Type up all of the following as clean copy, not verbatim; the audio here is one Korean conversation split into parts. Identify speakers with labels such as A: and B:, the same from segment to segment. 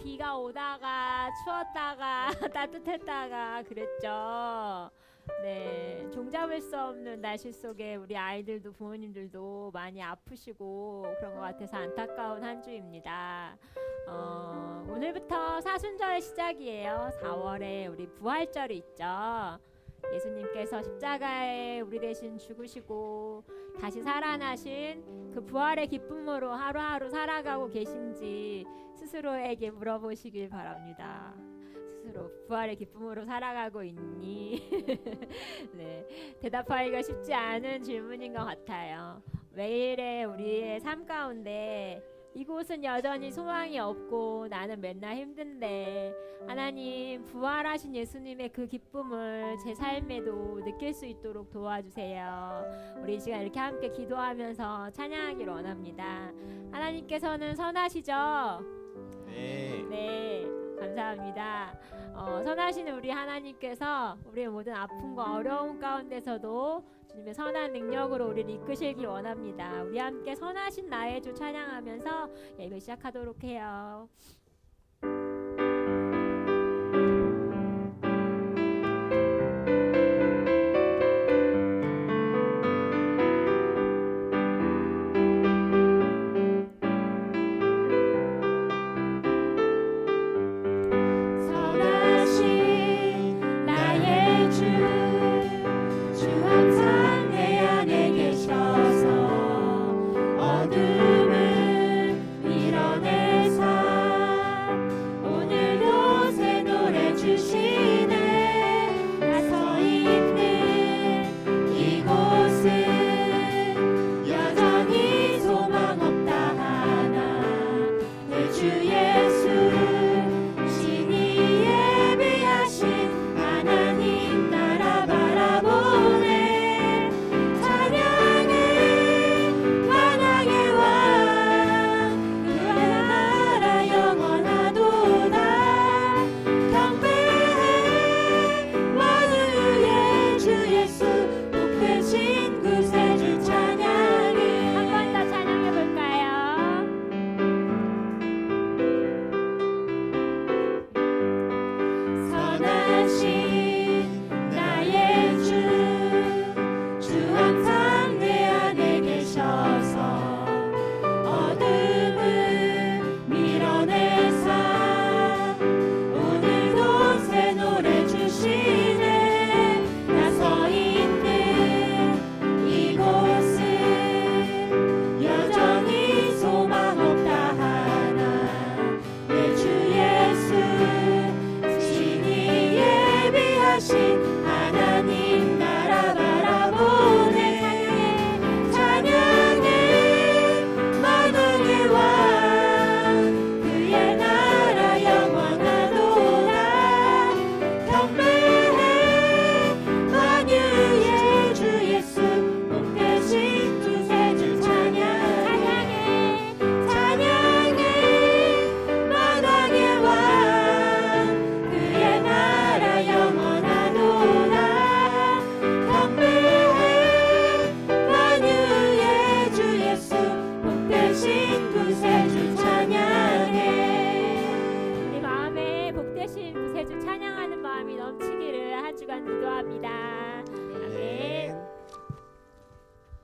A: 비가 오다가 추웠다가 따뜻했다가 그랬죠. 네, 종잡을 수 없는 날씨 속에 우리 아이들도 부모님들도 많이 아프시고 그런 것 같아서 안타까운 한 주입니다. 오늘부터 사순절 시작이에요. 4월에 우리 부활절이 있죠. 예수님께서 십자가에 우리 대신 죽으시고 다시 살아나신 그 부활의 기쁨으로 하루하루 살아가고 계신지 스스로에게 물어보시길 바랍니다. 스스로 부활의 기쁨으로 살아가고 있니? 네, 대답하기가 쉽지 않은 질문인 것 같아요. 매일의 우리의 삶 가운데 이곳은 여전히 소망이 없고 나는 맨날 힘든데 하나님 부활하신 예수님의 그 기쁨을 제 삶에도 느낄 수 있도록 도와주세요. 우리 이 시간 이렇게 함께 기도하면서 찬양하기를 원합니다. 하나님께서는 선하시죠?
B: 네.
A: 네, 감사합니다. 선하신 우리 하나님께서 우리의 모든 아픔과 어려움 가운데서도 주님의 선한 능력으로 우리를 이끄시길 원합니다. 우리 함께 선하신 나의 주 찬양하면서 예배 시작하도록 해요.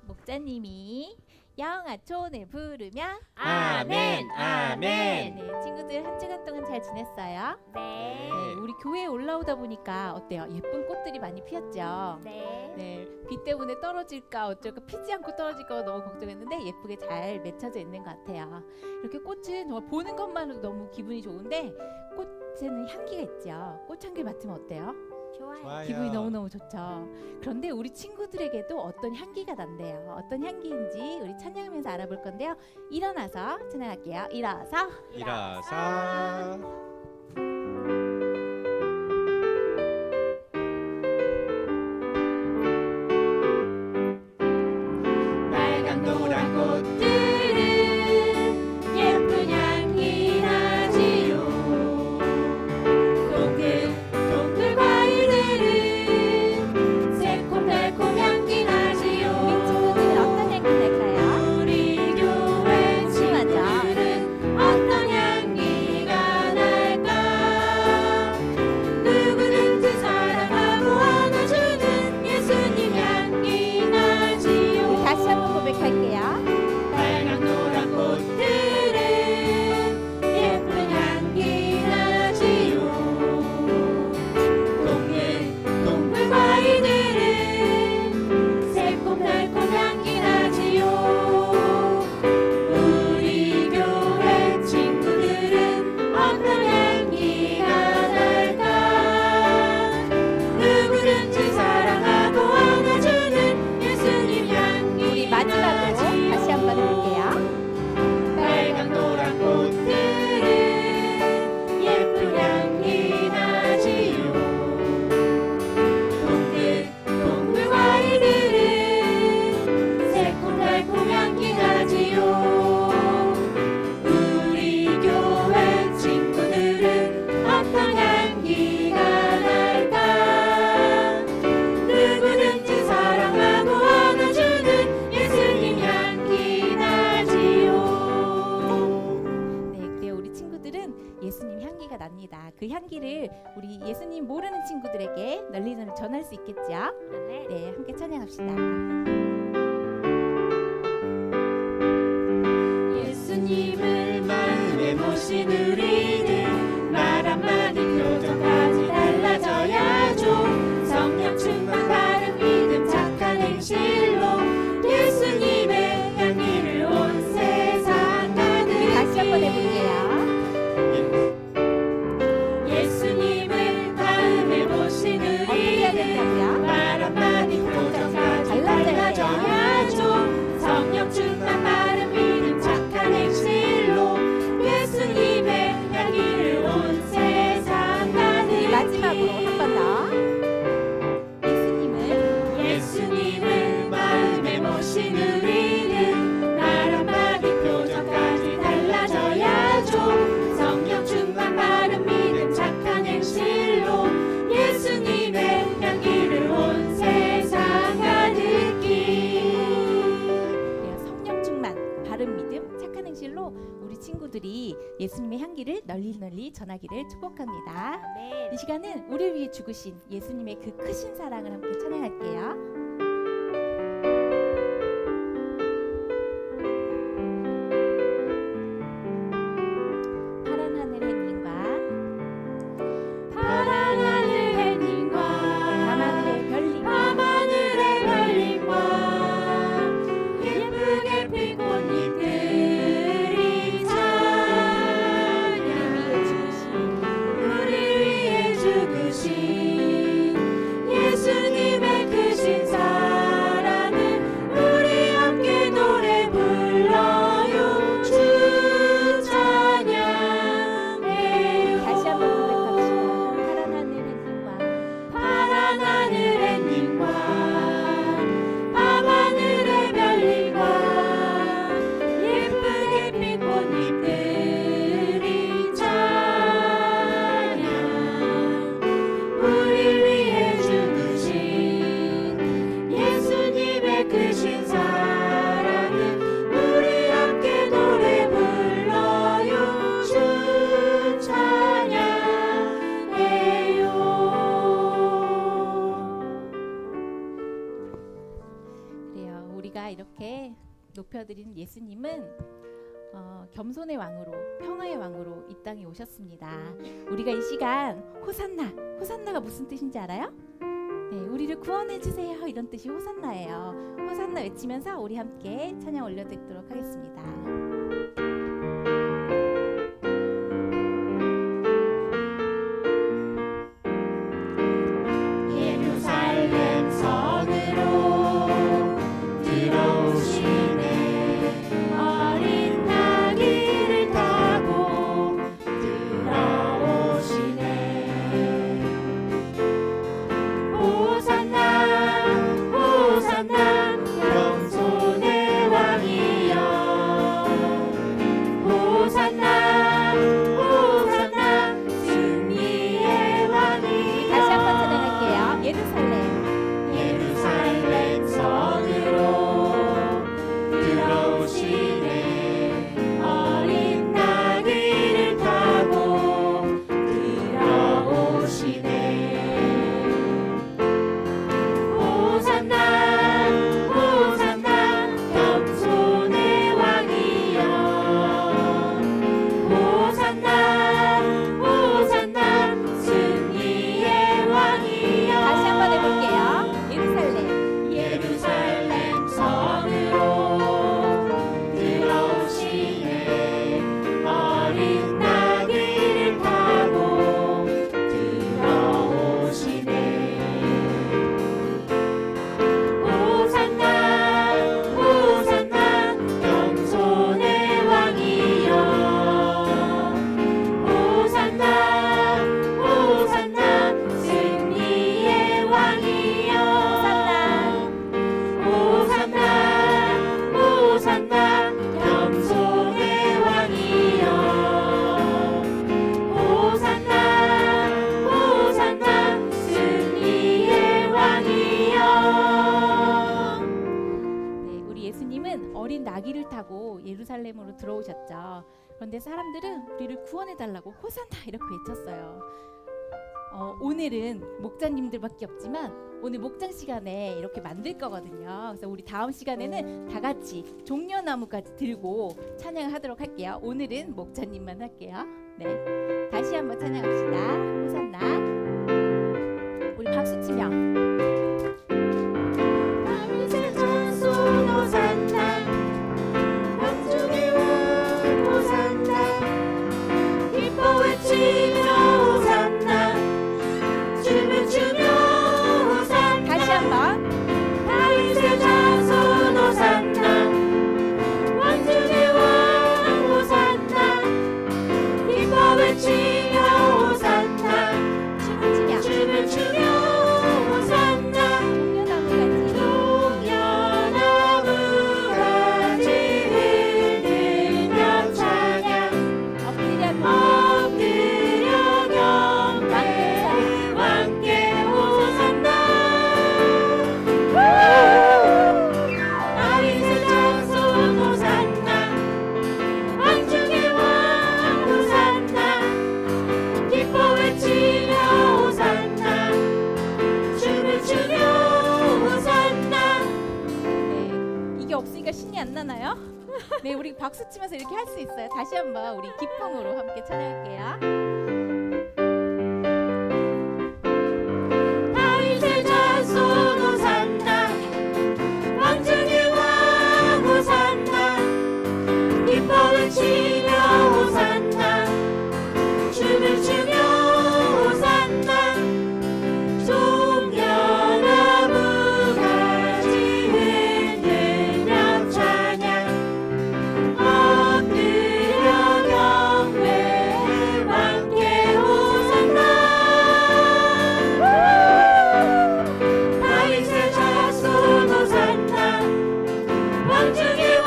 C: 목사님이 영아촌을 부르며
B: 아멘, 아멘.
C: 네, 친구들 한 주간 동안 잘 지냈어요?
A: 네.
C: 네, 우리 교회에 올라오다 보니까 어때요? 예쁜 꽃들이 많이 피었죠?
A: 네.
C: 네, 비 때문에 떨어질까 어쩔까 피지 않고 떨어질까 너무 걱정했는데 예쁘게 잘 맺혀져 있는 것 같아요. 이렇게 꽃은 정말 보는 것만으로도 너무 기분이 좋은데 꽃에는 향기가 있죠. 꽃향기 맡으면 어때요?
A: 좋아요.
C: 기분이 너무너무 좋죠. 그런데 우리 친구들에게도 어떤 향기가 난대요. 어떤 향기인지 우리 찬양하면서 알아볼 건데요. 일어나서 찬양할게요. 일어서
B: 일어서
A: 빨간 노란 꽃들은 예쁜 향기 나지요. 동글 과일들은 새콤달콤 향기 나지요.
C: 우리 친구들은 어떤 향기 날까요?
A: 우리 교회
C: 맞아.
A: 친구들은 어떤 향기가
C: 그 향기를 우리 예수님 모르는 친구들에게 널리 전할 수 있겠죠?
A: 아멘.
C: 네, 함께 찬양합시다.
A: 예수님을 마음에 모신 우리는 말 한마디 표정까지 달라져야죠. 성령 충만 바른 믿음 착한 행실로 예수님의 향기를 온 세상 가득히.
C: 다시 한번 해볼게요.
A: 예수님을 마음에 모신
C: 어떻게 해야
A: 우리는
C: 된다고요?
A: 말 한마디 표정까지 달라져야죠. 성령 충만 바른 믿음 착한 행실로 예수님의 향기를 온 세상 가득히.
C: 마지막으로 한 번 더.
A: 예수님을 마음에 모신 우리는 말 한마디 표정까지 달라져야죠. 성령 충만 바른 믿음 착한 행실로 예수님의 향기를 온 세상 가득히.
C: 네, 성령 충만, 바른 믿음, 착한 행실로 우리 친구들이 예수님의 향기를 널리 전하기를 축복합니다.
A: 아멘.
C: 이 시간은 우리를 위해 죽으신 예수님의 그 크신 사랑을 함께 찬양할게요. 파란 하늘의 님과
A: 파란 하늘의 님과
C: 밤하늘의 별님과
A: 밤하늘의 별님과 예쁘게 핀 꽃잎들이 찬양. 우리 위해 죽으신 예수님의 크신 사랑을 우리 함께 노래 불러요. 주 찬양해요.
C: 다시 한번 고백합시다. 파란 하늘의 님과
A: 파란 하늘의 님과 밤하늘의 별님과 예쁘게 핀 꽃잎들이 찬양. 우리 위해 죽으신 예수님의 크신 사랑을 우리 함께 노래 불러요. 주 찬양해요.
C: 그래요. 우리가 이렇게 높여드린 예수님은 겸손의 왕으로, 평화의 왕으로 이 땅에 오셨습니다. 우리가 이 시간 호산나가 무슨 뜻인지 알아요? 네, 우리를 구원해 주세요 이런 뜻이 호산나예요. 호산나 외치면서 우리 함께 찬양 올려드리도록 하겠습니다.
A: 예루살렘 성으로 들어오시네. 어린 나귀를 타고 들어오시네. 호산나 호산나 겸손의 왕이여
C: 타고 예루살렘으로 들어오셨죠. 그런데 사람들은 우리를 구원해 달라고 호산나 이렇게 외쳤어요. 오늘은 목자님들밖에 없지만 오늘 목장 시간에 이렇게 만들 거거든요. 그래서 우리 다음 시간에는 다 같이 종려나무까지 들고 찬양을 하도록 할게요. 오늘은 목자님만 할게요. 네, 다시 한번 찬양합시다. 호산나. 우리 박수 치며.
D: 다윗의 자손 호산나 왕중의 왕 호산나 기뻐 외치며 호산나 춤을 추며 호산나
C: 다시 한번.
D: 다윗의 자손 호산나 왕중의 왕 호산나 기뻐 외치며 호산나
C: 춤을 추며.
D: 춤을 추며 호산나
C: 종려나무까지
D: 종려나무까지 흔들며 찬양
C: 엎드려
D: 엎드려 경배 왕께 호산나 다윗의 자손 호산나 왕중의 왕 호산나 기뻐 외치며 호산나 춤을 추며 호산나
C: 네, 이게 없으니까 신이 안 나나요? 네, 우리 박수 치면서 이렇게 할 수 있어요. 다시 한번 우리 기쁨으로 함께 찬양할게요.
D: 다윗의 자손 호산나 왕중의 왕 호산나 기뻐 외치며 호산나 춤을 추며 호산나 종려나무까지 흔들며 찬양 엎드려 경배 왕께 호산나 다윗의 자손 호산나 왕중의 왕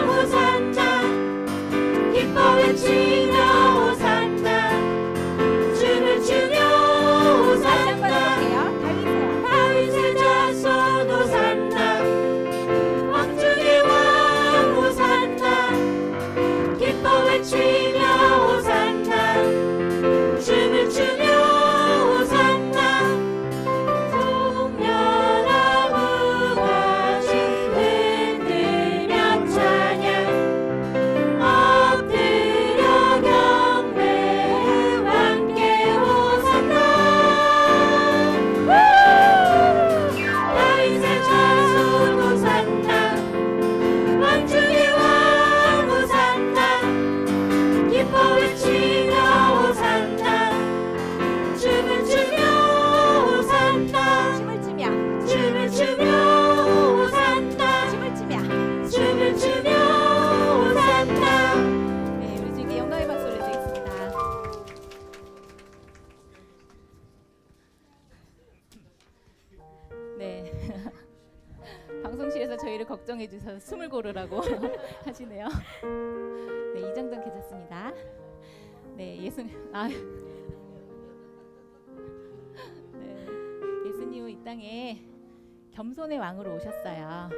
D: 호산나 기뻐 외치며 호산나 춤을 추며
C: 다시 한번
D: 호산나
C: 해볼게요. 다윗의
D: 다윗의 자손 호산나 왕중의 왕 호산나 기뻐 외치며 호산나 춤을 추며 호산나 종려나무까지 흔들며 찬양 엎드려 경배 왕께 호산나 다윗의 자손 호산나 왕중의 왕 호산나 기뻐 외치며 호산나 춤을 추며 호산나
C: 춤을 추며.
D: 춤을 추며 호산나
C: 춤을 추며.
D: 춤을 추며 호산나
C: 네, 우리 중에 영광의 박수를 드리겠습니다. 네, 방송실에서 저희를 걱정해 주셔서 숨을 고르라고 하시네요. 네, 이 정도는 괜찮습니다. 네, 네, 예수님은 이 땅에 겸손의 왕으로 오셨어요.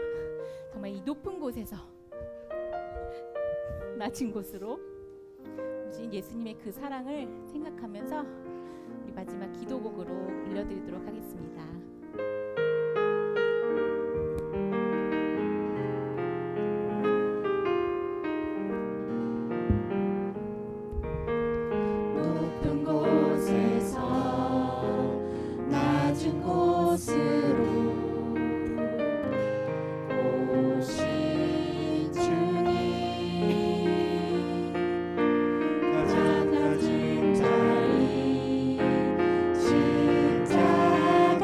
C: 정말 이 높은 곳에서 낮은 곳으로 오신 예수님의 그 사랑을 생각하면서 우리 마지막 기도곡으로 올려드리도록 하겠습니다.
D: 높은 곳에서 낮은 곳으로 오신 주님 가장 낮은 자리 십자가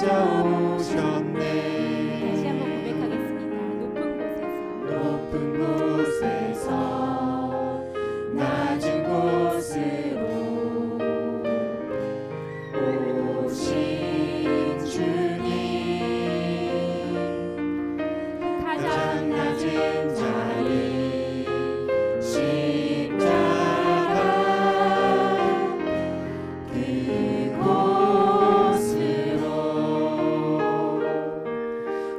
B: 찾아오셨네.
C: 다시 한번 고백하겠습니다. 높은 곳에서
D: 낮은 곳으로 오신 주님 가장 낮은 자리 십자가 그곳으로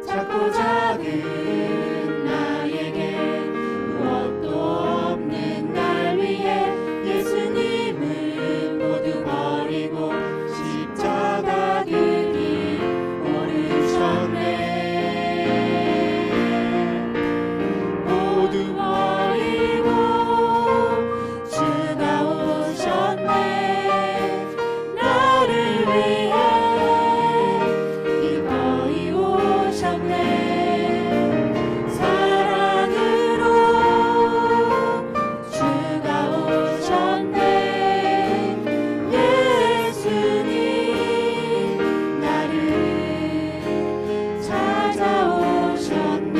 D: 작고 작은 나에게 무엇도 없는 날 위해 예수님을 모두 버리고 십자가 길이 오르셨네. 모두 버리고 주가 오셨네. 나를 위해 기꺼이 오셨네. 사랑으로 주가 오셨네. 예수님 나를 찾아오셨네.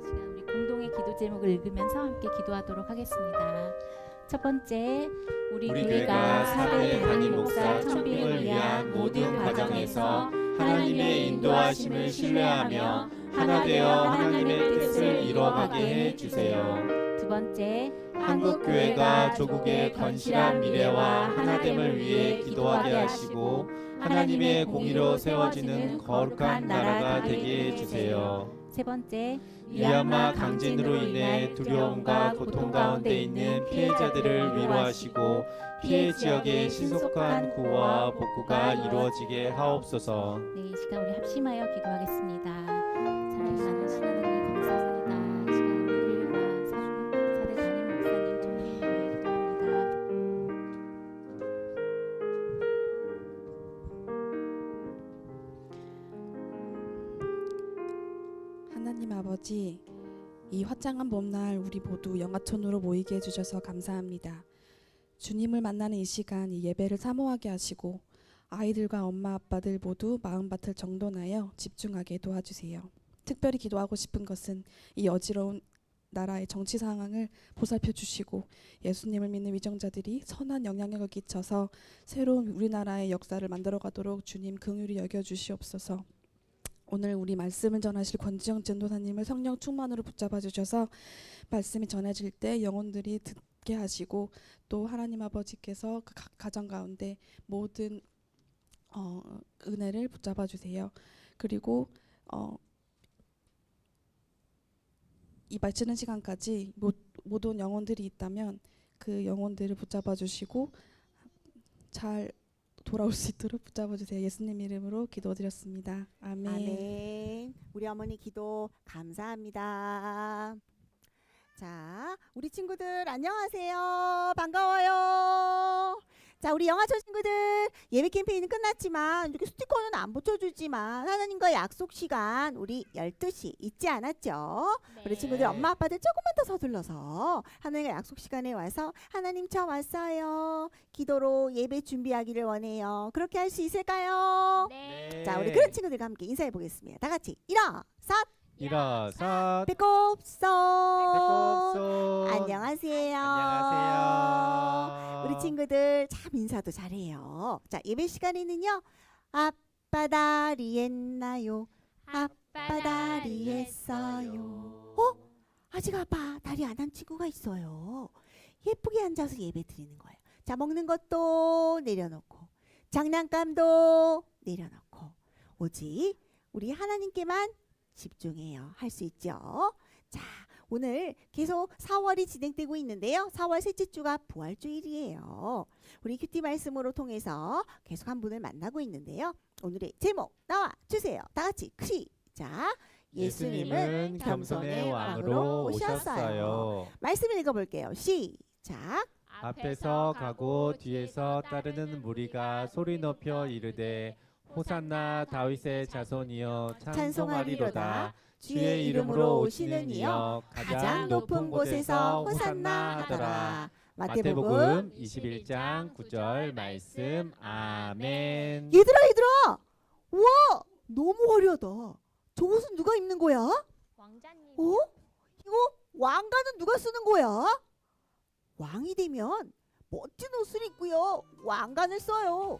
C: 시간 우리 공동의 기도 제목을 읽으면서 함께 기도하도록 하겠습니다. 첫 번째, 우리 교회가 사대 담임 목사 청빙을 위한 모든 과정에서
B: 하나님의 인도하심을 신뢰하며 하나 되어 하나님의 뜻을 이뤄가게 해 주세요.
C: 두 번째,
B: 한국 교회가 조국의 건실한 미래와 하나됨을 위해 기도하게 하시고 하나님의 공의로 세워지는 거룩한 나라가 되게 해 주세요.
C: 세 번째,
B: 미얀마 강진으로 인해 두려움과 고통 가운데 있는 피해자들을 위로하시고 피해 지역의 신속한 구호와 복구가 이루어지게 하옵소서.
C: 네, 이 시간 우리 합심하여 기도하겠습니다. 사랑이 많으신 하나님 감사합니다. 이 시간 우리 교회와 사대 담임 목사님 청빙을 위해 기도합니다.
E: 하나님 아버지, 이 화창한 봄날 우리 모두 영화촌으로 모이게 해주셔서 감사합니다. 주님을 만나는 이 시간, 이 예배를 사모하게 하시고 아이들과 엄마 아빠들 모두 마음밭을 정돈하여 집중하게 도와주세요. 특별히 기도하고 싶은 것은 이 어지러운 나라의 정치 상황을 보살펴 주시고 예수님을 믿는 위정자들이 선한 영향력을 끼쳐서 새로운 우리나라의 역사를 만들어가도록 주님 긍휼히 여겨주시옵소서. 오늘 우리 말씀을 전하실 권지영 전도사님을 성령 충만으로 붙잡아 주셔서 말씀이 전해질 때 영혼들이 듣게 하시고 또 하나님 아버지께서 그 가정 가운데 모든 은혜를 붙잡아 주세요. 그리고 이 마치는 시간까지 모든 영혼들이 있다면 그 영혼들을 붙잡아 주시고 잘 돌아올 수 있도록 붙잡아 주세요. 예수님 이름으로 기도드렸습니다. 아멘.
F: 아멘. 우리 어머니 기도 감사합니다. 자, 우리 친구들 안녕하세요. 반가워요. 자, 우리 영화촌 친구들 예배 캠페인은 끝났지만 이렇게 스티커는 안 붙여주지만 하나님과 약속 시간 우리 12시 잊지 않았죠? 우리 친구들 엄마 아빠들 조금만 더 서둘러서 하나님과 약속 시간에 와서 하나님 저 왔어요. 기도로 예배 준비하기를 원해요. 그렇게 할 수 있을까요?
A: 네.
F: 자, 우리 그런 친구들과 함께 인사해 보겠습니다. 다 같이 일어서
B: 일어서
F: 배꼽소
B: 배꼽소
F: 안녕하세요.
B: 안녕하세요.
F: 우리 친구들 참 인사도 잘해요. 자, 예배 시간에는요. 아빠 다리 했나요? 아빠 다리 했어요. 아직 아빠 다리 안 한 친구가 있어요. 예쁘게 앉아서 예배 드리는 거예요. 자, 먹는 것도 내려놓고 장난감도 내려놓고 오직 우리 하나님께만 집중해요. 할 수 있죠. 자, 오늘 계속 4월이 진행되고 있는데요. 4월 셋째 주가 부활주일이에요. 우리 큐티 말씀으로 통해서 계속 한 분을 만나고 있는데요. 오늘의 제목 나와 주세요. 다 같이 시작.
B: 예수님은 겸손의 왕으로 오셨어요.
F: 말씀을 읽어볼게요. 시작.
B: 앞에서 가고 뒤에서 따르는 무리가 소리 높여 이르되 호산나 다윗의 자손이여 찬송하리로다. 주의 이름으로 오시는 이여 가장 높은 곳에서 호산나 하더라. 마태복음 21장 9절 말씀. 아멘.
F: 얘들아, 우와, 너무 화려하다. 저것은 누가 입는 거야?
A: 왕자님.
F: 어? 이거 왕관은 누가 쓰는 거야? 왕이 되면 멋진 옷을 입고요, 왕관을 써요.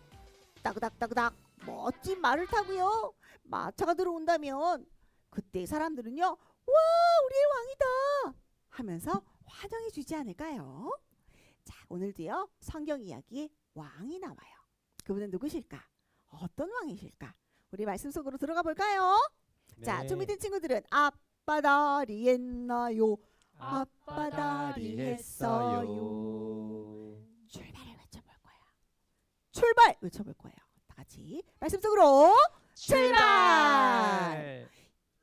F: 따그닥따그닥 멋진 말을 타고요, 마차가 들어온다면 그때 사람들은요, 와, 우리의 왕이다 하면서 환영해 주지 않을까요? 자, 오늘도요, 성경 이야기에 왕이 나와요. 그분은 누구실까? 어떤 왕이실까? 우리 말씀 속으로 들어가 볼까요? 자,
B: 네.
F: 준비된 친구들은 아빠다리 했나요?
B: 아빠다리 했어요.
F: 출발을 외쳐볼 거야. 출발 외쳐볼 거예요. 다 같이 말씀 속으로 출발.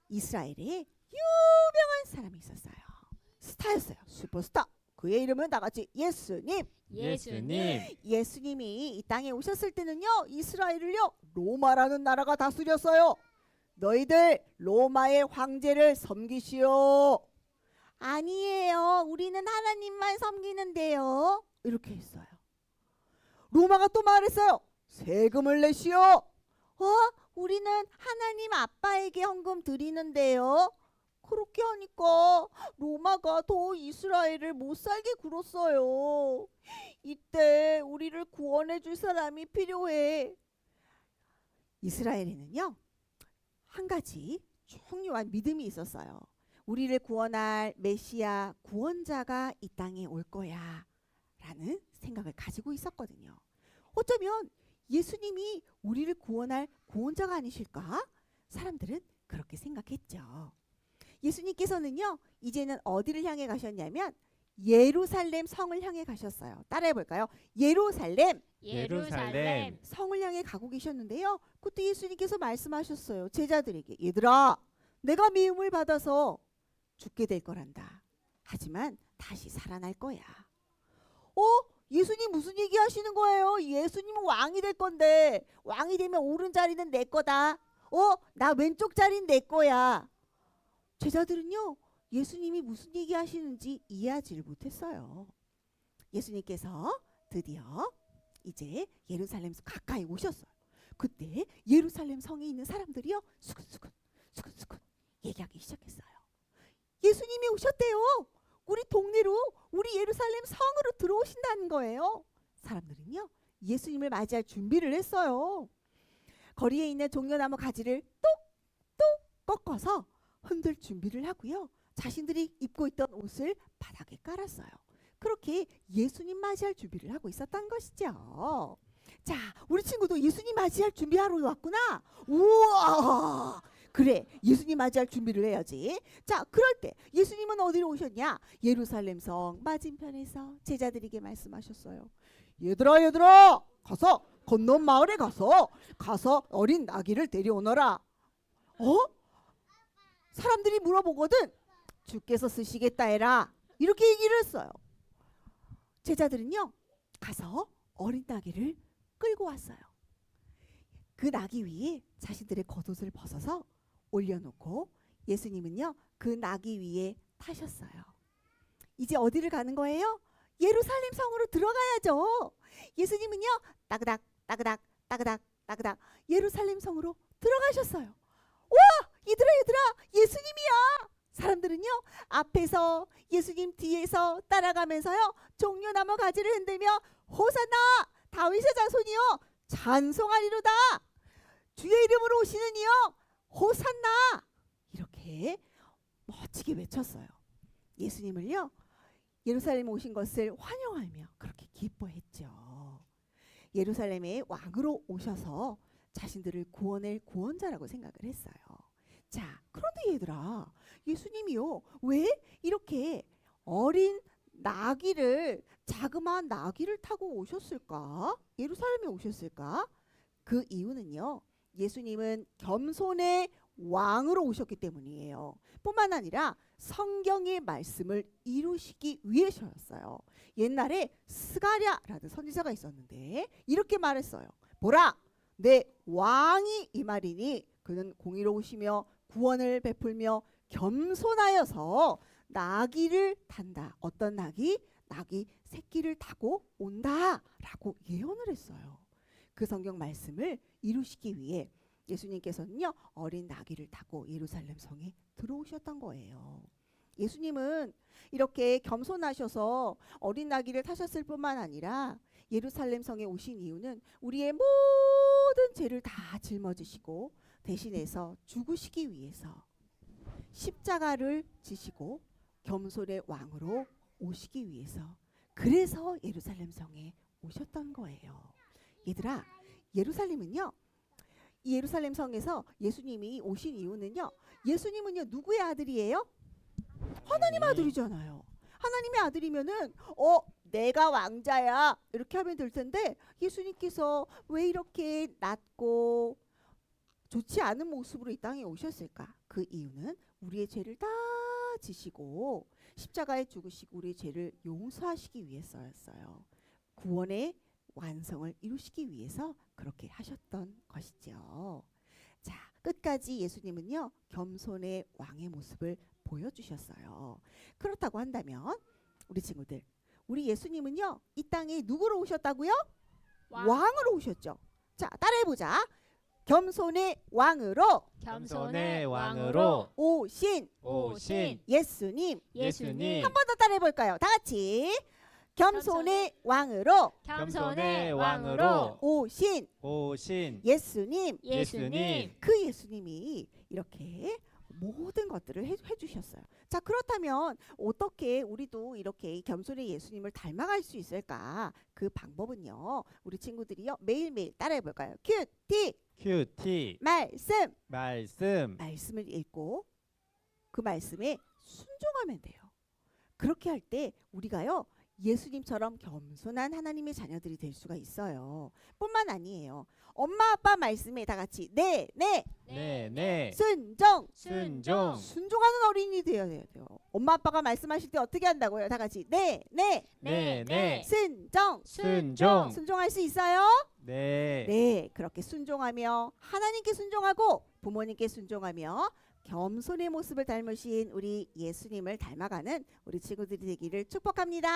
F: 이스라엘에 유명한 사람이 있었어요. 스타였어요. 슈퍼스타. 그의 이름은 다 같이 예수님.
B: 예수님.
F: 예수님이 이 땅에 오셨을 때는요, 이스라엘을요, 로마라는 나라가 다스렸어요. 너희들 로마의 황제를 섬기시오. 아니에요, 우리는 하나님만 섬기는데요. 이렇게 했어요. 로마가 또 말했어요. 세금을 내시오. 우리는 하나님 아빠에게 헌금 드리는데요. 그렇게 하니까 로마가 더 이스라엘을 못 살게 굴었어요. 이때 우리를 구원해 줄 사람이 필요해. 이스라엘에는요, 한 가지 중요한 믿음이 있었어요. 우리를 구원할 메시아 구원자가 이 땅에 올 거야 라는 생각을 가지고 있었거든요. 어쩌면 예수님이 우리를 구원할 구원자가 아니실까? 사람들은 그렇게 생각했죠. 예수님께서는요, 이제는 어디를 향해 가셨냐면 예루살렘 성을 향해 가셨어요. 따라해 볼까요? 예루살렘
B: 예루살렘.
F: 성을 향해 가고 계셨는데요. 그때 예수님께서 말씀하셨어요. 제자들에게, 얘들아, 내가 미움을 받아서 죽게 될 거란다. 하지만 다시 살아날 거야. 예수님 무슨 얘기 하시는 거예요? 예수님은 왕이 될 건데, 왕이 되면 오른 자리는 내 거다. 나 왼쪽 자리는 내 거야. 제자들은요, 예수님이 무슨 얘기 하시는지 이해하지를 못했어요. 예수님께서 드디어 이제 예루살렘 가까이 오셨어요. 그때 예루살렘 성에 있는 사람들이요, 수근수근 얘기하기 시작했어요. 예수님이 오셨대요. 우리 동네로, 우리 예루살렘 성으로 들어오신다는 거예요. 사람들은요, 예수님을 맞이할 준비를 했어요. 거리에 있는 종려나무 가지를 똑똑 꺾어서 흔들 준비를 하고요, 자신들이 입고 있던 옷을 바닥에 깔았어요. 그렇게 예수님 맞이할 준비를 하고 있었던 것이죠. 자, 우리 친구도 예수님 맞이할 준비하러 왔구나. 우와, 그래, 예수님 맞이할 준비를 해야지. 자, 그럴 때 예수님은 어디로 오셨냐? 예루살렘 성 맞은편에서 제자들에게 말씀하셨어요. 얘들아, 가서 건넌 마을에 가서 어린 아기를 데려오너라. 사람들이 물어보거든. 주께서 쓰시겠다 해라. 이렇게 얘기를 했어요. 제자들은요, 가서 어린 아기를 끌고 왔어요. 그 나귀 위에 자신들의 겉옷을 벗어서 올려놓고 예수님은요, 그 나귀 위에 타셨어요. 이제 어디를 가는 거예요? 예루살렘 성으로 들어가야죠. 예수님은요, 따그닥 예루살렘 성으로 들어가셨어요. 와, 얘들아, 예수님이야. 사람들은요, 앞에서 예수님 뒤에서 따라가면서요, 종려나무 가지를 흔들며 호산나 다윗의 자손이여 찬송하리로다. 주의 이름으로 오시는 이여 호산나. 이렇게 멋지게 외쳤어요. 예수님을요, 예루살렘에 오신 것을 환영하며 그렇게 기뻐했죠. 예루살렘에 왕으로 오셔서 자신들을 구원할 구원자라고 생각을 했어요. 자, 그런데 얘들아, 예수님이요, 왜 이렇게 어린 나귀를, 자그마한 나귀를 타고 오셨을까? 예루살렘에 오셨을까? 그 이유는요, 예수님은 겸손의 왕으로 오셨기 때문이에요. 뿐만 아니라 성경의 말씀을 이루시기 위해서였어요. 옛날에 스가랴라는 선지자가 있었는데 이렇게 말했어요. 보라, 내 왕이 이 말이니 그는 공의로우시며 구원을 베풀며 겸손하여서 나귀를 탄다. 어떤 나귀? 낙이 새끼를 타고 온다라고 예언을 했어요. 그 성경 말씀을 이루시기 위해 예수님께서는요 어린 나귀를 타고 예루살렘 성에 들어오셨던 거예요. 예수님은 이렇게 겸손하셔서 어린 나귀를 타셨을 뿐만 아니라 예루살렘 성에 오신 이유는 우리의 모든 죄를 다 짊어지시고 대신해서 죽으시기 위해서 십자가를 지시고 겸손의 왕으로 오시기 위해서, 그래서 예루살렘 성에 오셨던 거예요. 얘들아, 예루살렘은요, 이 예루살렘 성에서 예수님이 오신 이유는요, 예수님은요 누구의 아들이에요? 하나님 아들이잖아요. 하나님의 아들이면은 내가 왕자야 이렇게 하면 될 텐데, 예수님께서 왜 이렇게 낮고 좋지 않은 모습으로 이 땅에 오셨을까? 그 이유는 우리의 죄를 다 지시고 십자가에 죽으시고 우리의 죄를 용서하시기 위해서였어요. 구원의 완성을 이루시기 위해서 그렇게 하셨던 것이죠. 자, 끝까지 예수님은요 겸손의 왕의 모습을 보여주셨어요. 그렇다고 한다면 우리 친구들, 우리 예수님은요 이 땅에 누구로 오셨다고요? 왕으로 오셨죠. 자, 따라해보자. 겸손의 왕으로
B: 겸손의 왕으로
F: 오신
B: 오신
F: 예수님.
B: 예수님.
F: 한 번 더 따라해볼까요? 다 같이. 겸손의 왕으로
B: 겸손의 왕으로
F: 오신
B: 오신
F: 예수님.
B: 예수님.
F: 그 예수님이 이렇게 모든 것들을 해주셨어요. 자, 그렇다면 어떻게 우리도 이렇게 겸손의 예수님을 닮아갈 수 있을까? 그 방법은요, 우리 친구들이요 매일매일 따라해볼까요? 큐티
B: 큐티
F: 말씀을 읽고 그 말씀에 순종하면 돼요. 그렇게 할 때 우리가요 예수님처럼 겸손한 하나님의 자녀들이 될 수가 있어요. 뿐만 아니에요. 엄마 아빠 말씀에 다 같이 네
B: 순종
F: 순종하는 어린이 되어야 돼요. 엄마 아빠가 말씀하실 때 어떻게 한다고요? 다 같이 네
B: 순종
F: 순종할 수 있어요?
B: 네
F: 네, 그렇게 순종하며 하나님께 순종하고 부모님께 순종하며 겸손의 모습을 닮으신 우리 예수님을 닮아가는 우리 친구들이 되기를 축복합니다.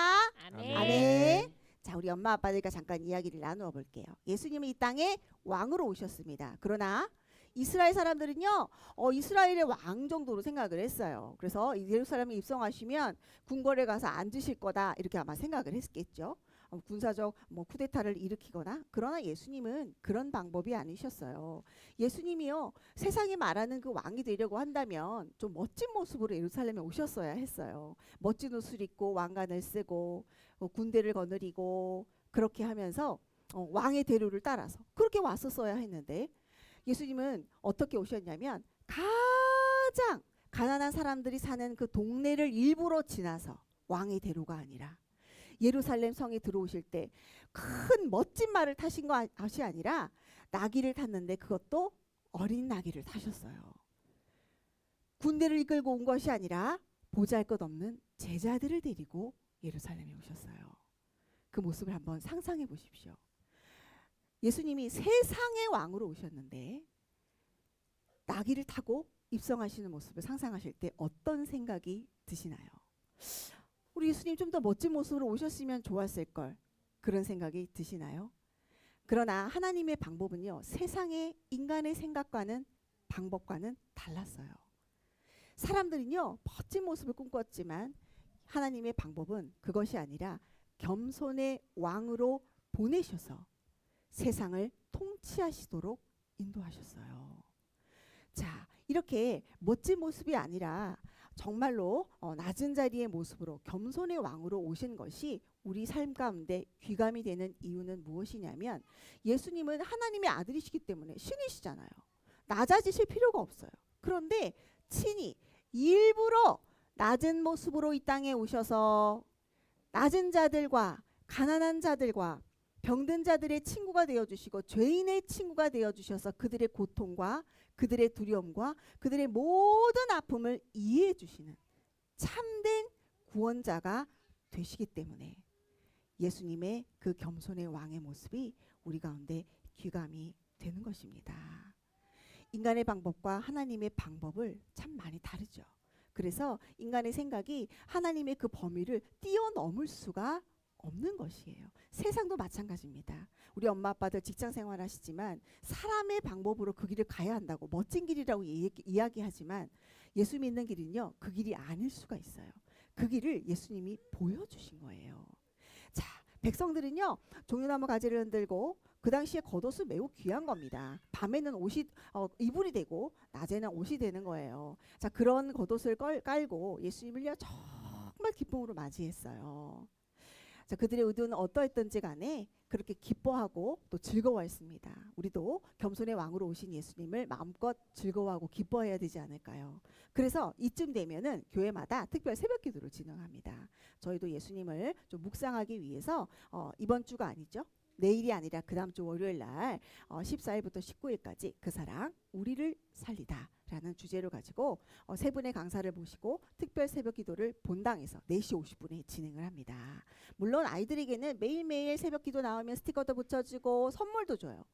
B: 아멘.
F: 아멘. 자, 우리 엄마 아빠들과 잠깐 이야기를 나누어 볼게요. 예수님은 이 땅에 왕으로 오셨습니다. 그러나 이스라엘 사람들은요 이스라엘의 왕 정도로 생각을 했어요. 그래서 예루살렘에 입성하시면 궁궐에 가서 앉으실 거다 이렇게 아마 생각을 했겠죠. 군사적 쿠데타를 일으키거나. 그러나 예수님은 그런 방법이 아니셨어요. 예수님이요 세상이 말하는 그 왕이 되려고 한다면 좀 멋진 모습으로 예루살렘에 오셨어야 했어요. 멋진 옷을 입고 왕관을 쓰고 군대를 거느리고 그렇게 하면서 왕의 대로를 따라서 그렇게 왔었어야 했는데, 예수님은 어떻게 오셨냐면 가장 가난한 사람들이 사는 그 동네를 일부러 지나서, 왕의 대로가 아니라 예루살렘 성에 들어오실 때 큰 멋진 말을 타신 것이 아니라 나귀를 탔는데 그것도 어린 나귀를 타셨어요. 군대를 이끌고 온 것이 아니라 보잘것없는 제자들을 데리고 예루살렘에 오셨어요. 그 모습을 한번 상상해 보십시오. 예수님이 세상의 왕으로 오셨는데 나귀를 타고 입성하시는 모습을 상상하실 때 어떤 생각이 드시나요? 우리 예수님 좀 더 멋진 모습으로 오셨으면 좋았을 걸, 그런 생각이 드시나요? 그러나 하나님의 방법은요 세상의 인간의 생각과는 방법과는 달랐어요. 사람들은요 멋진 모습을 꿈꿨지만 하나님의 방법은 그것이 아니라 겸손의 왕으로 보내셔서 세상을 통치하시도록 인도하셨어요. 자, 이렇게 멋진 모습이 아니라 정말로 낮은 자리의 모습으로 겸손의 왕으로 오신 것이 우리 삶 가운데 귀감이 되는 이유는 무엇이냐면, 예수님은 하나님의 아들이시기 때문에 신이시잖아요. 낮아지실 필요가 없어요. 그런데 친히 일부러 낮은 모습으로 이 땅에 오셔서 낮은 자들과 가난한 자들과 병든 자들의 친구가 되어주시고 죄인의 친구가 되어주셔서 그들의 고통과 그들의 두려움과 그들의 모든 아픔을 이해해 주시는 참된 구원자가 되시기 때문에 예수님의 그 겸손의 왕의 모습이 우리 가운데 귀감이 되는 것입니다. 인간의 방법과 하나님의 방법을 참 많이 다르죠. 그래서 인간의 생각이 하나님의 그 범위를 뛰어넘을 수가 없는 것이에요. 세상도 마찬가지입니다. 우리 엄마 아빠들 직장 생활 하시지만 사람의 방법으로 그 길을 가야 한다고 멋진 길이라고 이야기하지만 예수 믿는 길은요, 그 길이 아닐 수가 있어요. 그 길을 예수님이 보여주신 거예요. 자, 백성들은요, 종려나무 가지를 흔들고, 그 당시에 겉옷은 매우 귀한 겁니다. 밤에는 옷이 이불이 되고 낮에는 옷이 되는 거예요. 자, 그런 겉옷을 깔고 예수님을요 정말 기쁨으로 맞이했어요. 자, 그들의 의도는 어떠했던지 간에 그렇게 기뻐하고 또 즐거워했습니다. 우리도 겸손의 왕으로 오신 예수님을 마음껏 즐거워하고 기뻐해야 되지 않을까요? 그래서 이쯤 되면은 교회마다 특별 새벽 기도를 진행합니다. 저희도 예수님을 좀 묵상하기 위해서 이번 주가 아니죠. 내일이 아니라 그 다음 주 월요일 날 14일부터 19일까지 그 사랑 우리를 살리다 라는 주제를 가지고 세 분의 강사를 모시고 특별 새벽 기도를 본당에서 4시 50분에 진행을 합니다. 물론 아이들에게는 매일매일 새벽 기도 나오면 스티커도 붙여주고 선물도 줘요.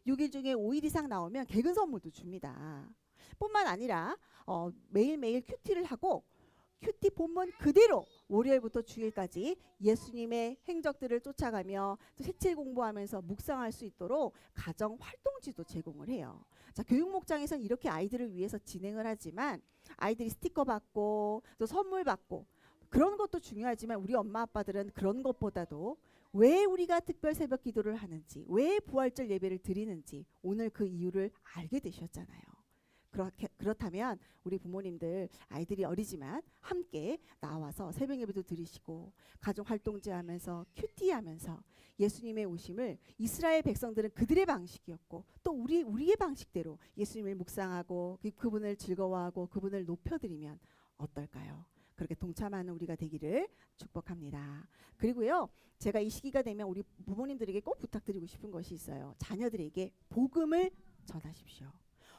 F: 6일 중에 5일 이상 나오면 개근 선물도 줍니다. 뿐만 아니라 매일매일 큐티를 하고 큐티 본문 그대로 월요일부터 주일까지 예수님의 행적들을 쫓아가며 색칠 공부하면서 묵상할 수 있도록 가정 활동지도 제공을 해요. 자, 교육 목장에서는 이렇게 아이들을 위해서 진행을 하지만 아이들이 스티커 받고 또 선물 받고 그런 것도 중요하지만 우리 엄마 아빠들은 그런 것보다도 왜 우리가 특별 새벽 기도를 하는지, 왜 부활절 예배를 드리는지 오늘 그 이유를 알게 되셨잖아요. 그렇다면 우리 부모님들 아이들이 어리지만 함께 나와서 새벽 예배도 드리시고 가정 활동제 하면서 큐티 하면서 예수님의 오심을 이스라엘 백성들은 그들의 방식이었고 또 우리의 방식대로 예수님을 묵상하고 그분을 즐거워하고 그분을 높여드리면 어떨까요? 그렇게 동참하는 우리가 되기를 축복합니다. 그리고요, 제가 이 시기가 되면 우리 부모님들에게 꼭 부탁드리고 싶은 것이 있어요. 자녀들에게 복음을 전하십시오.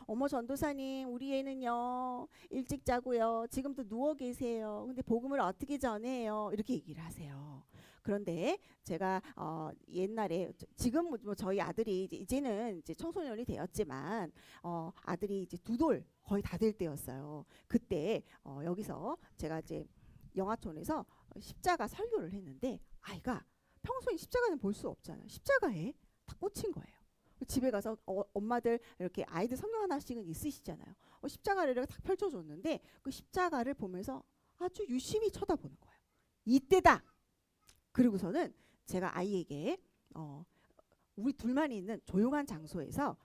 F: 어머 전도사님, 우리 애는요 일찍 자고요 지금도 누워 계세요. 근데 복음을 어떻게 전해요? 이렇게 얘기를 하세요. 그런데 제가 옛날에 지금 뭐 저희 아들이 이제는 이제 청소년이 되었지만 아들이 이제 2돌 거의 다 될 때였어요. 그때 여기서 제가 이제 영화촌에서 십자가 설교를 했는데 아이가 평소에 십자가는 볼 수 없잖아요. 십자가에 다 꽂힌 거예요. 집에 가서 엄마들 이렇게 아이들 성경 하나씩은 있으시잖아요. 십자가를 이렇게 딱 펼쳐줬는데 그 십자가를 보면서 아주 유심히 쳐다보는 거예요. 이때다. 그리고서는 제가 아이에게 우리 둘만 있는 조용한 장소에서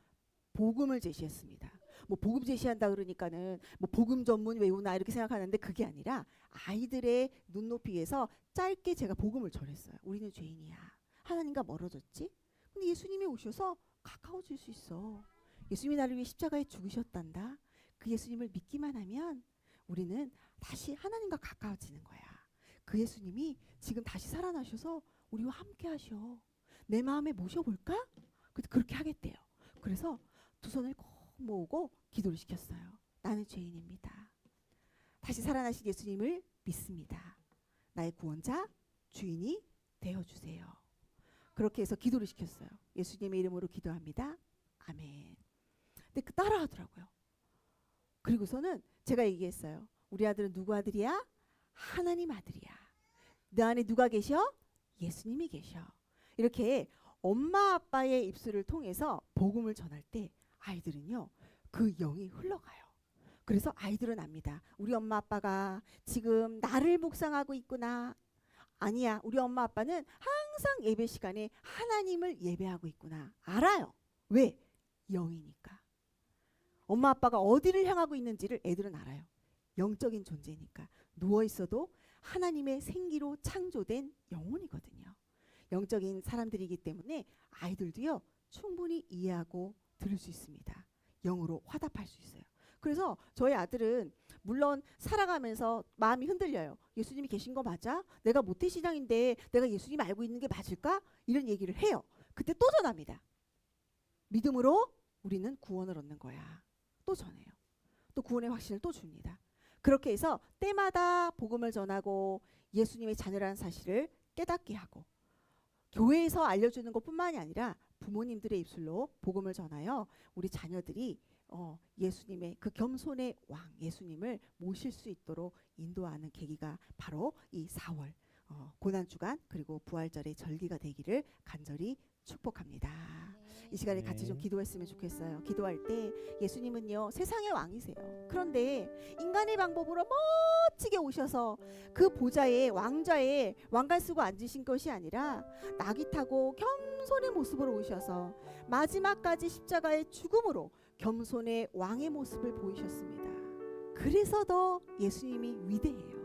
F: 복음을 제시했습니다. 뭐 복음 제시한다 그러니까는 뭐 복음 전문 외우나 이렇게 생각하는데 그게 아니라 아이들의 눈높이에서 짧게 제가 복음을 전했어요. 우리는 죄인이야. 하나님과 멀어졌지? 근데 예수님이 오셔서 가까워질 수 있어. 예수님이 나를 위해 십자가에 죽으셨단다. 그 예수님을 믿기만 하면 우리는 다시 하나님과 가까워지는 거야. 그 예수님이 지금 다시 살아나셔서 우리와 함께 하셔. 내 마음에 모셔볼까? 그렇게 하겠대요. 그래서 두 손을 꼭 모으고 기도를 시켰어요. 나는 죄인입니다. 다시 살아나신 예수님을 믿습니다. 나의 구원자, 주인이 되어주세요. 그렇게 해서 기도를 시켰어요. 예수님의 이름으로 기도합니다. 아멘. 근데 따라 하더라고요. 그리고서는 제가 얘기했어요. 우리 아들은 누구 아들이야? 하나님 아들이야. 너 안에 누가 계셔? 예수님이 계셔. 이렇게 엄마 아빠의 입술을 통해서 복음을 전할 때 아이들은요 그 영이 흘러가요. 그래서 아이들은 압니다. 우리 엄마 아빠가 지금 나를 묵상하고 있구나. 아니야, 우리 엄마 아빠는 항상 예배 시간에 하나님을 예배하고 있구나. 알아요. 왜? 영이니까. 엄마 아빠가 어디를 향하고 있는지를 애들은 알아요. 영적인 존재니까. 누워 있어도 하나님의 생기로 창조된 영혼이거든요. 영적인 사람들이기 때문에 아이들도요 충분히 이해하고 들을 수 있습니다. 영으로 화답할 수 있어요. 그래서 저희 아들은 물론 살아가면서 마음이 흔들려요. 예수님이 계신 거 맞아? 내가 모태신앙인데 내가 예수님 알고 있는 게 맞을까? 이런 얘기를 해요. 그때 또 전합니다. 믿음으로 우리는 구원을 얻는 거야. 또 전해요. 또 구원의 확신을 또 줍니다. 그렇게 해서 때마다 복음을 전하고 예수님의 자녀라는 사실을 깨닫게 하고 교회에서 알려주는 것뿐만이 아니라 부모님들의 입술로 복음을 전하여 우리 자녀들이 예수님의 그 겸손의 왕 예수님을 모실 수 있도록 인도하는 계기가 바로 이 4월 고난주간 그리고 부활절의 절기가 되기를 간절히 축복합니다. 이 시간에 같이 좀 기도했으면 좋겠어요. 기도할 때 예수님은요 세상의 왕이세요. 그런데 인간의 방법으로 멋지게 오셔서 그 보좌에 왕좌에 왕관 쓰고 앉으신 것이 아니라 나귀 타고 겸손의 모습으로 오셔서 마지막까지 십자가의 죽음으로 겸손의 왕의 모습을 보이셨습니다. 그래서 더 예수님이 위대해요.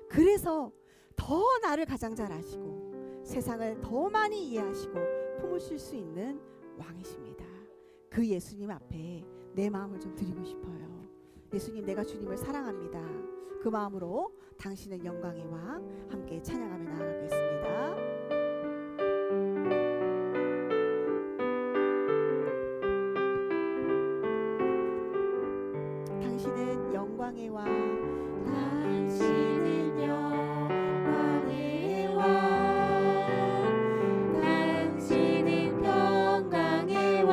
F: 그래서 더 나를 가장 잘 아시고 세상을 더 많이 이해하시고 품으실 수 있는 왕이십니다. 그 예수님 앞에 내 마음을 좀 드리고 싶어요. 예수님, 내가 주님을 사랑합니다. 그 마음으로 당신은 영광의 왕 함께 찬양하며 나아가겠습니다. 당신은 영광의 왕,
D: 당신은 영광의 왕, 당신은 평강의 왕,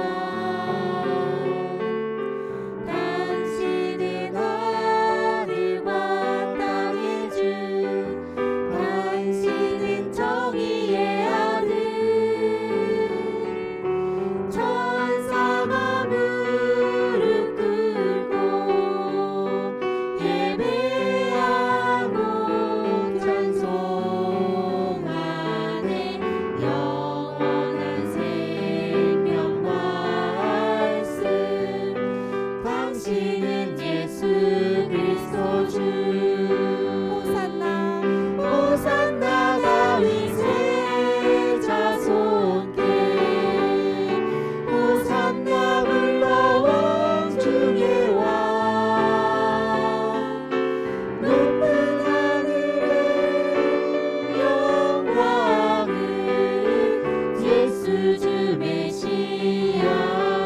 D: 당신은 하늘과 땅의 주, 당신은 정의의 아들, 천사가 무릎 꿇고 예배하고 찬송하네. 영원한 생명 말씀, 당신은 예수 그리스도 주.
F: 호산나
D: 호산나 다윗의 자손께, 호산나 불러온 중의 왕, 높은 하늘의 영광을 예수 주 메시아.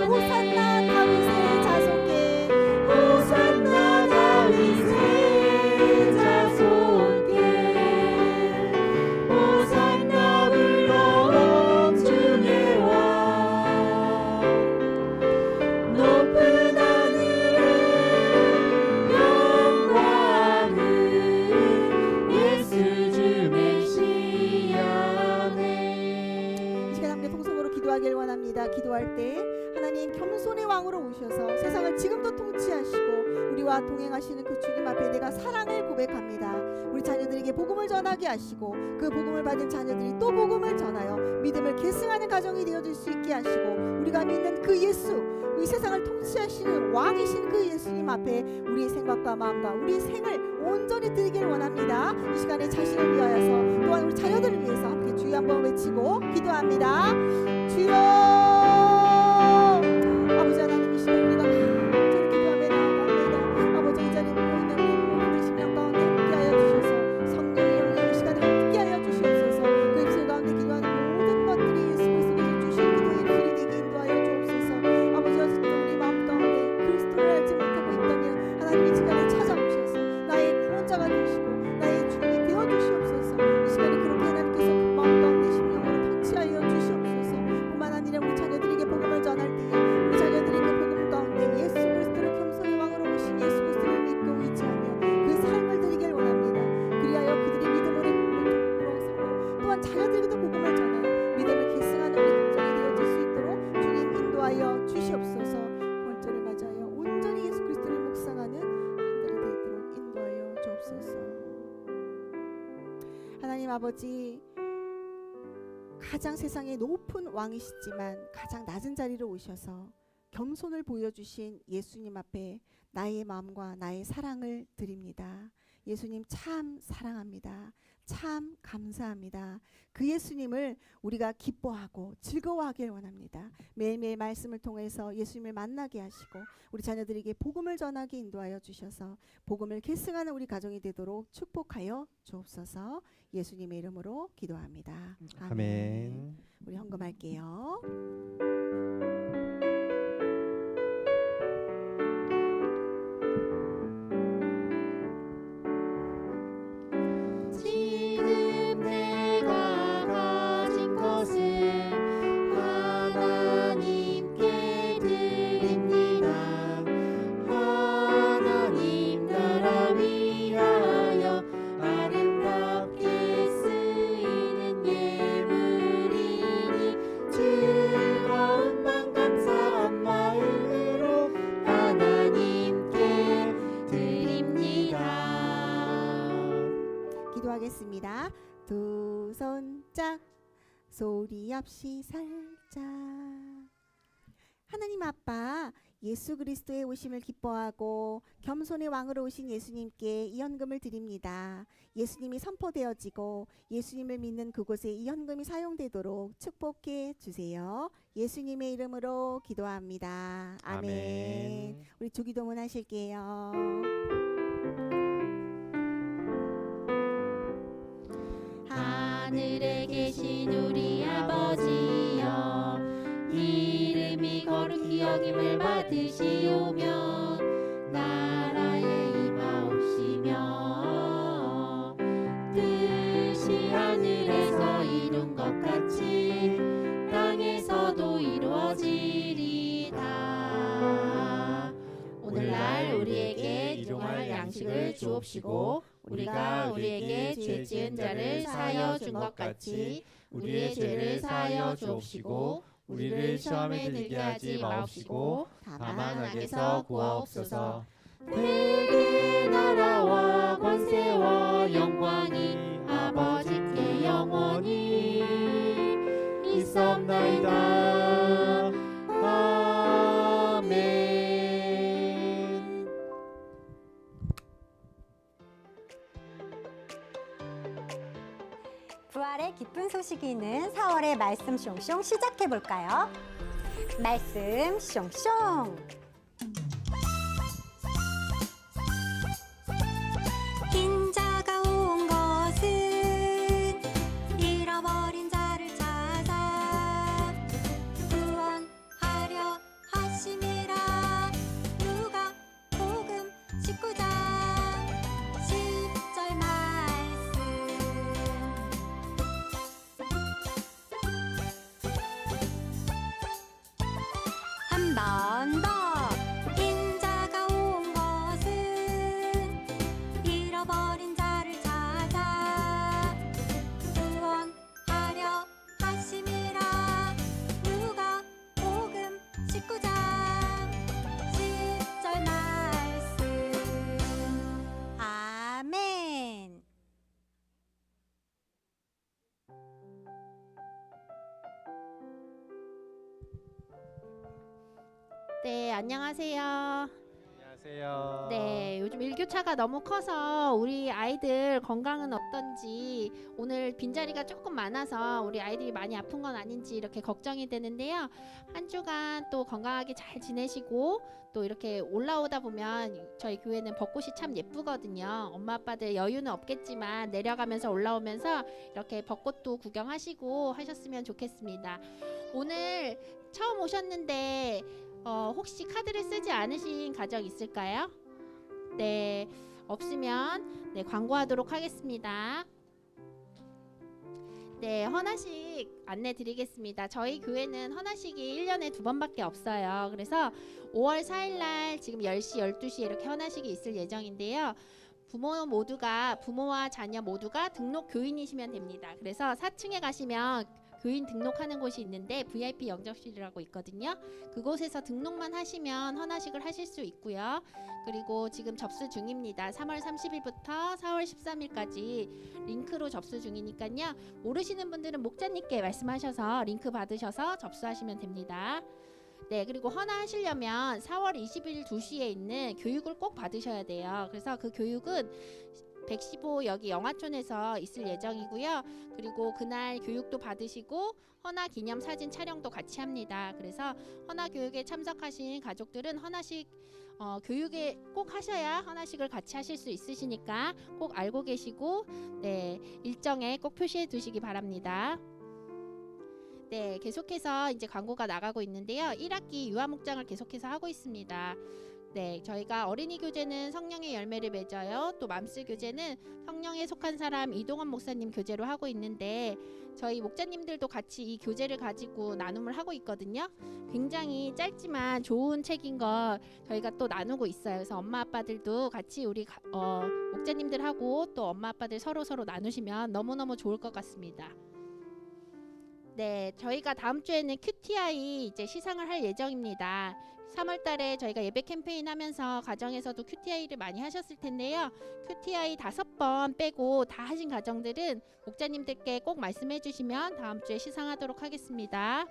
F: 호산나 다윗의 자손께,
D: 호산나 다윗의 자손께, 호산나 불러온 중의 왕, 높은 하늘의 영광을 예수 주 메시아네.
F: 이 시간 함께 통성으로 기도하길 원합니다. 기도할 때 하나님 겸손의 왕으로 오셔서 세상을 지금도 통치하시고 우리와 동행하시는 그 주님 앞에 내가 사랑을 고백합니다. 우리 자녀들에게 복음을 전하게 하시고 그 복음을 받은 자녀들이 또 복음을 전하여 믿음을 계승하는 가정이 되어줄 수 있게 하시고 우리가 믿는 그 예수, 이 세상을 통치하시는 왕이신 그 예수님 앞에 우리의 생각과 마음과 우리의 생을 온전히 드리길 원합니다. 이 시간에 자신을 위하여서 또한 우리 자녀들을 위해서 함께 주여 한번 외치고 기도합니다. 주여, 아버지 하나님, 이 시간 우리가 간절히 기도하며 나아갑니다. 아버지, 이 자리에 모여있는 우리 부모님들 심령 가운데 함께하여 주셔서 성령의 영이 이 시간에 함께하여 주시옵소서. 그 입술 가운데 기도하는 모든 것들이 예수 그리스도께서 주신 기도의 길이 되게 인도하여 주옵소서. 아버지, 아직도 우리 마음 가운데 그리스도를 알지 못하고 있다면 하나님 이 시간에 찾아오셔서 나의 구원자가 되시고 나의 주님이 되어주시옵소서. 이 시간에 그렇게 하나님께서 그 마음 가운데 심령으로 터치하여 주시옵소서. 뿐만 아니라 우리 자녀들에게 복음을 전할 때에 우리 자녀들이 그 복음 가운데 예수 그리스도를 겸손의 왕으로 오신 예수 그리스도를 믿고 의지하며 그 삶을 드리길 원합니다. 그리하여 그들이 믿음으로 서고 또한 자녀들에게도 복음을 전하여 믿음을 계승하는 우리 가정이 되어질 수 있도록 주님 인도하여 주시옵소서. 월절을 맞아요 온전히 예수 그리스도를 묵상하는 한들이 되도록 인도하여 주옵소서. 하나님 아버지, 가장 세상의 높은 왕이시지만 가장 낮은 자리로 오셔서 겸손을 보여주신 예수님 앞에 나의 마음과 나의 사랑을 드립니다. 예수님 참 사랑합니다. 참 감사합니다. 그 예수님을 우리가 기뻐하고 즐거워하길 원합니다. 매일매일 말씀을 통해서 예수님을 만나게 하시고 우리 자녀들에게 복음을 전하게 인도하여 주셔서 복음을 계승하는 우리 가정이 되도록 축복하여 주옵소서. 예수님의 이름으로 기도합니다.
B: 아멘.
F: 우리 헌금할게요.
D: 지금 내가 가진 것을 하나님께 드립니다.
F: 도리 없이 살자. 하나님 아빠, 예수 그리스도의 오심을 기뻐하고 겸손의 왕으로 오신 예수님께 이 헌금을 드립니다. 예수님이 선포되어지고 예수님을 믿는 그곳에 이 헌금이 사용되도록 축복해 주세요. 예수님의 이름으로 기도합니다. 아멘.
B: 아멘.
F: 우리 주기도문 하실게요.
D: 하늘에 계신 우리 아버지여, 이름이 거룩히 여김을 받으시오며 나라에 임하옵시며 뜻이 하늘에서 이룬 것 같이 땅에서도 이루어지리다. 오늘날 우리에게 일용할 양식을 주옵시고 우리가 우리에게 죄 지은 자를 사하여 준 것 같이 우리의 죄를 사하여 주옵시고 우리를 시험에 들게 하지 마옵시고 다만 악에서 구하옵소서. 대개 나라와 권세와 영광이 아버지께 영원히 있사옵나이다. 아멘.
G: 부활의 기쁜 소식이 있는 4월의 말씀 숑숑 시작해 볼까요? 말씀 숑숑. 인자가 온 것은 잃어버린 자를 찾아 구원하려 하심이라. 누가복음 19장 10절 말씀. 한 번 더. 인자가 온 것은 잃어버린 자를 찾아 구원하려 하심이라. 누가복음 19장 10절 말씀. 아멘.
C: 네, 안녕하세요.
B: 안녕하세요.
C: 네, 요즘 일교차가 너무 커서 우리 아이들 건강은 어떤지, 오늘 빈자리가 조금 많아서 우리 아이들이 많이 아픈 건 아닌지 이렇게 걱정이 되는데요. 한 주간 또 건강하게 잘 지내시고 또 이렇게 올라오다 보면 저희 교회는 벚꽃이 참 예쁘거든요. 엄마 아빠들 여유는 없겠지만 내려가면서 올라오면서 이렇게 벚꽃도 구경하시고 하셨으면 좋겠습니다. 오늘 처음 오셨는데 혹시 카드를 쓰지 않으신 가정 있을까요? 네, 없으면 네, 광고하도록 하겠습니다. 네, 헌화식 안내 드리겠습니다. 저희 교회는 헌화식이 1년에 2번밖에 없어요. 그래서 5월 4일날 지금 10시, 12시에 이렇게 헌화식이 있을 예정인데요. 부모와 자녀 모두가 등록 교인이시면 됩니다. 그래서 4층에 가시면 교인 등록하는 곳이 있는데 VIP 영접실이라고 있거든요. 그곳에서 등록만 하시면 헌화식을 하실 수 있고요. 그리고 지금 접수 중입니다. 3월 30일부터 4월 13일까지 링크로 접수 중이니까요. 모르시는 분들은 목자님께 말씀하셔서 링크 받으셔서 접수하시면 됩니다. 네, 그리고 헌화하시려면 4월 20일 2시에 있는 교육을 꼭 받으셔야 돼요. 그래서 그 교육은 115 여기 영화촌에서 있을 예정이고요. 그리고 그날 교육도 받으시고 헌화 기념 사진 촬영도 같이 합니다. 그래서 헌화 교육에 참석하신 가족들은 헌화식 교육에 꼭 하셔야 헌화식을 같이 하실 수 있으시니까 꼭 알고 계시고 네, 일정에 꼭 표시해 두시기 바랍니다. 네, 계속해서 이제 광고가 나가고 있는데요. 1학기 유아 목장을 계속해서 하고 있습니다. 네, 저희가 어린이 교재는 성령의 열매를 맺어요. 또 맘스 교재는 성령에 속한 사람 이동원 목사님 교재로 하고 있는데 저희 목자님들도 같이 이 교재를 가지고 나눔을 하고 있거든요. 굉장히 짧지만 좋은 책인 거 저희가 또 나누고 있어요. 그래서 엄마 아빠들도 같이 우리 목자님들하고 또 엄마 아빠들 서로 나누시면 너무너무 좋을 것 같습니다. 네, 저희가 다음 주에는 QTI 이제 시상을 할 예정입니다.
D: 3월 달에 저희가 예배 캠페인 하면서 가정에서도 QTI를 많이 하셨을 텐데요. QTI 5번 빼고 다 하신 가정들은 목자님들께 꼭 말씀해 주시면 다음 주에 시상하도록 하겠습니다.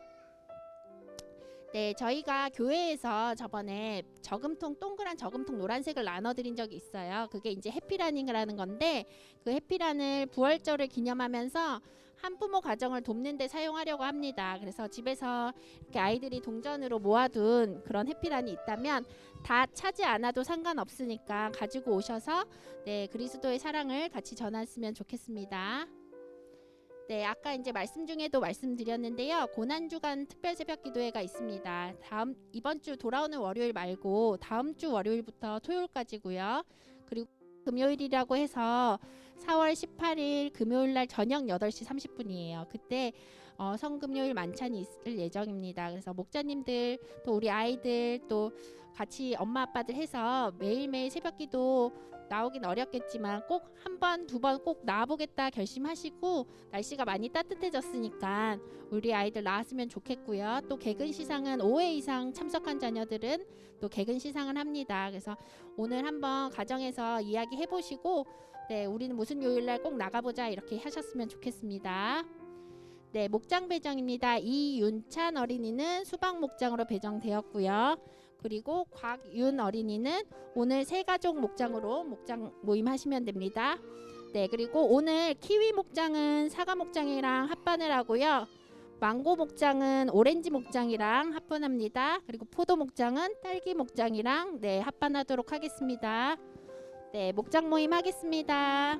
D: 네, 저희가 교회에서 저번에 저금통, 동그란 저금통 노란색을 나눠드린 적이 있어요. 그게 이제 해피라닝이라는 건데, 그 해피란을 부활절을 기념하면서 한부모 가정을 돕는 데 사용하려고 합니다. 그래서 집에서 이렇게 아이들이 동전으로 모아둔 그런 해피란이 있다면 다 차지 않아도 상관없으니까 가지고 오셔서 네, 그리스도의 사랑을 같이 전했으면 좋겠습니다. 네, 아까 이제 말씀 중에도 말씀드렸는데요. 고난주간 특별 새벽 기도회가 있습니다. 이번 주 돌아오는 월요일 말고 다음 주 월요일부터 토요일까지고요. 그리고 금요일이라고 해서 4월 18일 금요일 날 저녁 8시 30분이에요. 그때 성금요일 만찬이 있을 예정입니다. 그래서 목자님들 또 우리 아이들 또 같이 엄마 아빠들 해서 매일매일 새벽기도 나오긴 어렵겠지만 꼭 한 번, 두 번 꼭 나와보겠다 결심하시고 날씨가 많이 따뜻해졌으니까 우리 아이들 나왔으면 좋겠고요. 또 개근 시상은 5회 이상 참석한 자녀들은 또 개근 시상을 합니다. 그래서 오늘 한번 가정에서 이야기 해보시고 네, 우리는 무슨 요일날 꼭 나가보자 이렇게 하셨으면 좋겠습니다. 네, 목장 배정입니다. 이윤찬 어린이는 수박 목장으로 배정되었고요. 그리고 곽윤 어린이는 오늘 새가족 목장으로 목장 모임하시면 됩니다. 네, 그리고 오늘 키위 목장은 사과 목장이랑 합반을 하고요. 망고 목장은 오렌지 목장이랑 합반합니다. 그리고 포도 목장은 딸기 목장이랑 네, 합반하도록 하겠습니다. 네, 목장 모임 하겠습니다.